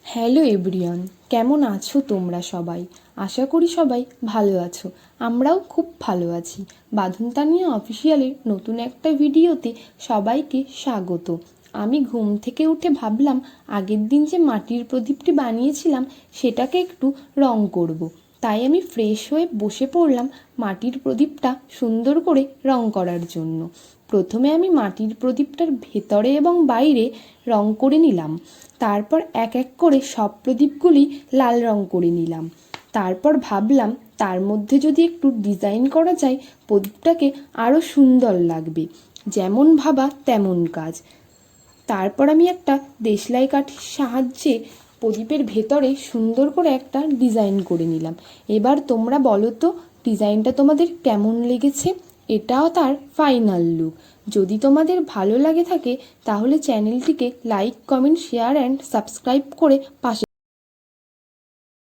Hello everyone, কেমন আছো তোমরা সবাই? আশা করি সবাই ভালো আছো। আমরাও খুব ভালো আছি। বাঁধন তানিয়া অফিসিয়ালের নতুন একটা ভিডিওতে সবাইকে স্বাগত। আমি ঘুম থেকে উঠে ভাবলাম আগের দিন যে মাটির প্রদীপটি বানিয়েছিলাম সেটাকে একটু রং করব। তাই আমি ফ্রেশ হয়ে বসে পড়লাম মাটির প্রদীপটা সুন্দর করে রং করার জন্য। প্রথমে আমি মাটির প্রদীপটার ভেতরে এবং বাইরে রং করে নিলাম। তারপর এক এক করে সব প্রদীপগুলি লাল রং করে নিলাম। তারপর ভাবলাম তার মধ্যে যদি একটু ডিজাইন করা যায় প্রদীপটাকে আরও সুন্দর লাগবে। যেমন ভাবা তেমন কাজ। তারপর আমি একটা দেশলাই কাঠির সাহায্যে প্রদীপের ভেতরে সুন্দর করে একটা ডিজাইন করে নিলাম। এবার তোমরা বলো তো ডিজাইনটা তোমাদের কেমন লেগেছে? এটাও তার ফাইনাল লুক। যদি তোমাদের ভালো লাগে থাকে তাহলে চ্যানেলটিকে like, comment, share and subscribe করে পাশে